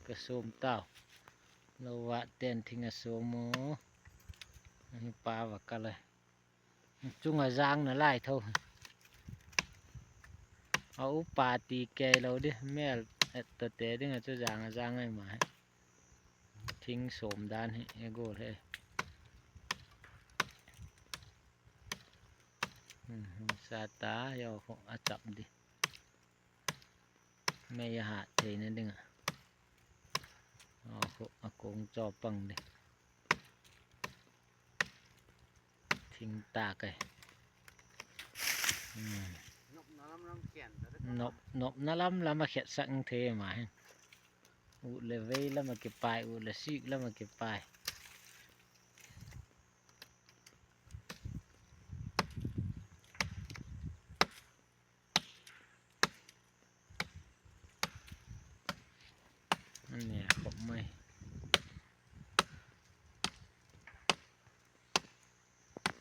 กระโสมเต่าเราวะเต้นทิ้งกระโสมนี่ปลาวะกันเลยจุงอาจางน่ะไล่เท่าเอาปลาตีแกเราดิแม่ตัวเตะดึงอาจางอาจางให้มาทิ้งโสมด้านให้เอโก้เลยซาตาเยาของอาจับดิแม่ยาหาเทนั่นดึงอากงจอปังดิทิ้งตาไก่นบน่าล้ำแล้วมาเข็ดสังเทมาอุเลเวแล้วมาเก็บปลายอุเลซิกแล้วมาเก็บปลายนั่นเนี่ยขบไม่